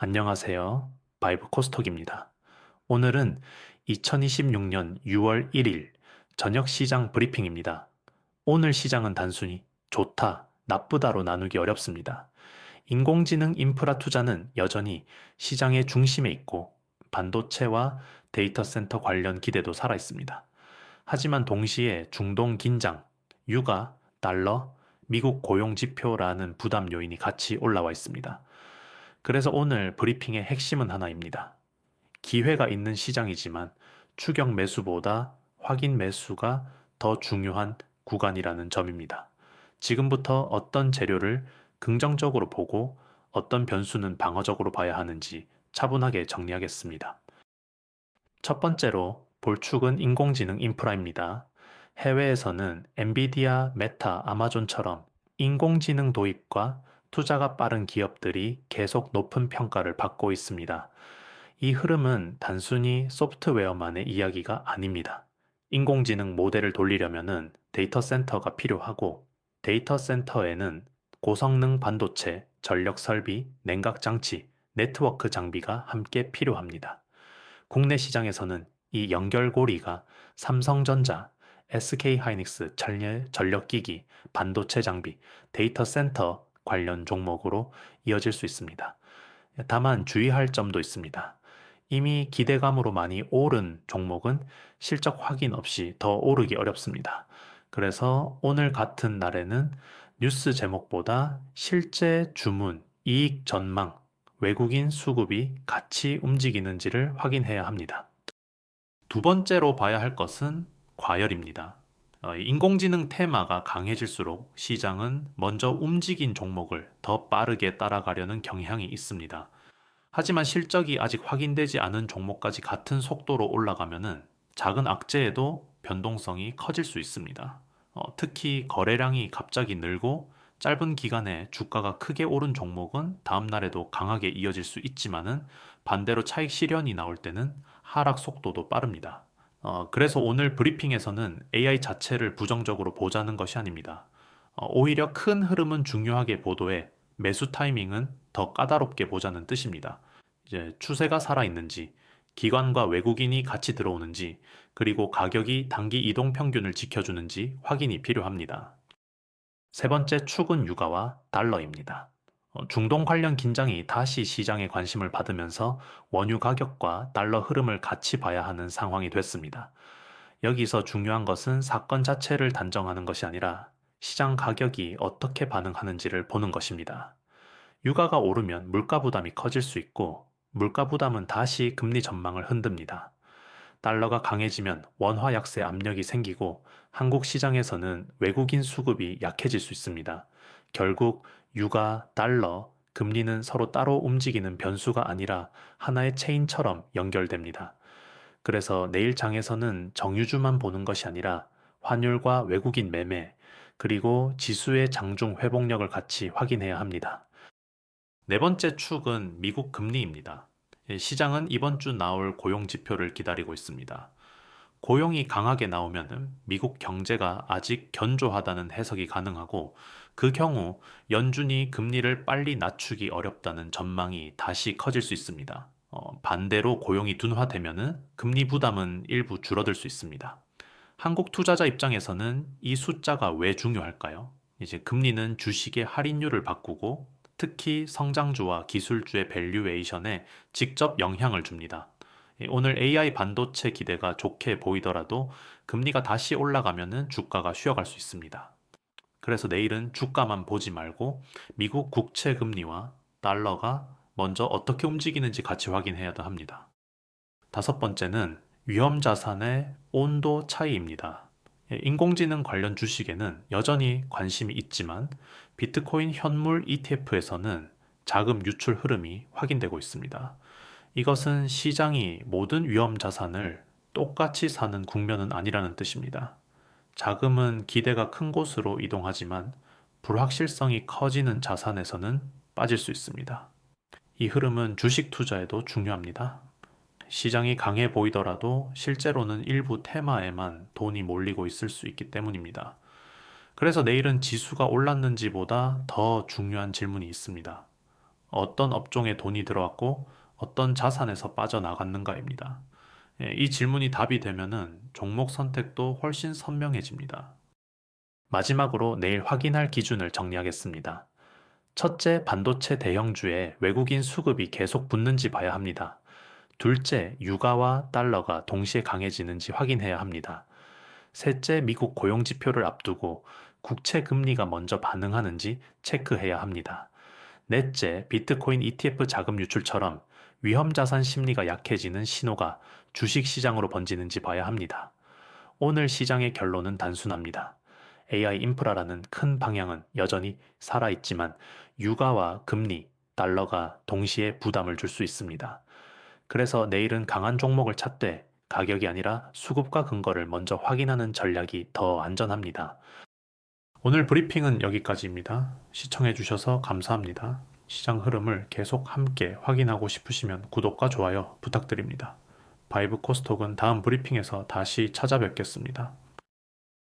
안녕하세요. 바이브 코스톡입니다. 오늘은 2026년 6월 1일 저녁 시장 브리핑입니다. 오늘 시장은 단순히 좋다, 나쁘다로 나누기 어렵습니다. 인공지능 인프라 투자는 여전히 시장의 중심에 있고 반도체와 데이터 센터 관련 기대도 살아 있습니다. 하지만 동시에 중동 긴장, 유가, 달러, 미국 고용 지표라는 부담 요인이 같이 올라와 있습니다. 그래서 오늘 브리핑의 핵심은 하나입니다. 기회가 있는 시장이지만 추격 매수보다 확인 매수가 더 중요한 구간이라는 점입니다. 지금부터 어떤 재료를 긍정적으로 보고 어떤 변수는 방어적으로 봐야 하는지 차분하게 정리하겠습니다. 첫 번째로 볼 축은 인공지능 인프라입니다. 해외에서는 엔비디아, 메타, 아마존처럼 인공지능 도입과 투자가 빠른 기업들이 계속 높은 평가를 받고 있습니다. 이 흐름은 단순히 소프트웨어만의 이야기가 아닙니다. 인공지능 모델을 돌리려면 데이터 센터가 필요하고 데이터 센터에는 고성능 반도체, 전력 설비, 냉각 장치, 네트워크 장비가 함께 필요합니다. 국내 시장에서는 이 연결고리가 삼성전자, SK하이닉스 전력기기, 반도체 장비, 데이터 센터 관련 종목으로 이어질 수 있습니다. 다만 주의할 점도 있습니다. 이미 기대감으로 많이 오른 종목은 실적 확인 없이 더 오르기 어렵습니다. 그래서 오늘 같은 날에는 뉴스 제목보다 실제 주문, 이익 전망, 외국인 수급이 같이 움직이는지를 확인해야 합니다. 두 번째로 봐야 할 것은 과열입니다. 인공지능 테마가 강해질수록 시장은 먼저 움직인 종목을 더 빠르게 따라가려는 경향이 있습니다. 하지만 실적이 아직 확인되지 않은 종목까지 같은 속도로 올라가면은 작은 악재에도 변동성이 커질 수 있습니다. 특히 거래량이 갑자기 늘고 짧은 기간에 주가가 크게 오른 종목은 다음 날에도 강하게 이어질 수 있지만은 반대로 차익 실현이 나올 때는 하락 속도도 빠릅니다. 그래서 오늘 브리핑에서는 AI 자체를 부정적으로 보자는 것이 아닙니다. 오히려 큰 흐름은 중요하게 보도해 매수 타이밍은 더 까다롭게 보자는 뜻입니다. 이제 추세가 살아있는지, 기관과 외국인이 같이 들어오는지, 그리고 가격이 단기 이동 평균을 지켜주는지 확인이 필요합니다. 세 번째 축은 유가와 달러입니다. 중동 관련 긴장이 다시 시장의 관심을 받으면서 원유 가격과 달러 흐름을 같이 봐야 하는 상황이 됐습니다. 여기서 중요한 것은 사건 자체를 단정하는 것이 아니라 시장 가격이 어떻게 반응하는지를 보는 것입니다. 유가가 오르면 물가 부담이 커질 수 있고 물가 부담은 다시 금리 전망을 흔듭니다. 달러가 강해지면 원화 약세 압력이 생기고 한국 시장에서는 외국인 수급이 약해질 수 있습니다. 결국 유가, 달러, 금리는 서로 따로 움직이는 변수가 아니라 하나의 체인처럼 연결됩니다. 그래서 내일 장에서는 정유주만 보는 것이 아니라 환율과 외국인 매매, 그리고 지수의 장중 회복력을 같이 확인해야 합니다. 네 번째 축은 미국 금리입니다. 시장은 이번 주 나올 고용 지표를 기다리고 있습니다. 고용이 강하게 나오면 미국 경제가 아직 견조하다는 해석이 가능하고 그 경우 연준이 금리를 빨리 낮추기 어렵다는 전망이 다시 커질 수 있습니다. 반대로 고용이 둔화되면 금리 부담은 일부 줄어들 수 있습니다. 한국 투자자 입장에서는 이 숫자가 왜 중요할까요? 이제 금리는 주식의 할인율을 바꾸고 특히 성장주와 기술주의 밸류에이션에 직접 영향을 줍니다. 오늘 AI 반도체 기대가 좋게 보이더라도 금리가 다시 올라가면은 주가가 쉬어갈 수 있습니다. 그래서 내일은 주가만 보지 말고 미국 국채 금리와 달러가 먼저 어떻게 움직이는지 같이 확인해야 합니다. 다섯 번째는 위험 자산의 온도 차이입니다. 인공지능 관련 주식에는 여전히 관심이 있지만 비트코인 현물 ETF에서는 자금 유출 흐름이 확인되고 있습니다. 이것은 시장이 모든 위험 자산을 똑같이 사는 국면은 아니라는 뜻입니다. 자금은 기대가 큰 곳으로 이동하지만 불확실성이 커지는 자산에서는 빠질 수 있습니다. 이 흐름은 주식 투자에도 중요합니다. 시장이 강해 보이더라도 실제로는 일부 테마에만 돈이 몰리고 있을 수 있기 때문입니다. 그래서 내일은 지수가 올랐는지보다 더 중요한 질문이 있습니다. 어떤 업종에 돈이 들어왔고 어떤 자산에서 빠져나갔는가입니다. 이 질문이 답이 되면은 종목 선택도 훨씬 선명해집니다. 마지막으로 내일 확인할 기준을 정리하겠습니다. 첫째, 반도체 대형주에 외국인 수급이 계속 붙는지 봐야 합니다. 둘째, 유가와 달러가 동시에 강해지는지 확인해야 합니다. 셋째, 미국 고용 지표를 앞두고 국채 금리가 먼저 반응하는지 체크해야 합니다. 넷째, 비트코인 ETF 자금 유출처럼 위험 자산 심리가 약해지는 신호가 주식 시장으로 번지는지 봐야 합니다. 오늘 시장의 결론은 단순합니다. AI 인프라라는 큰 방향은 여전히 살아있지만 유가와 금리, 달러가 동시에 부담을 줄 수 있습니다. 그래서 내일은 강한 종목을 찾되 가격이 아니라 수급과 근거를 먼저 확인하는 전략이 더 안전합니다. 오늘 브리핑은 여기까지입니다. 시청해주셔서 감사합니다. 시장 흐름을 계속 함께 확인하고 싶으시면 구독과 좋아요 부탁드립니다. 바이브 코스톡은 다음 브리핑에서 다시 찾아뵙겠습니다.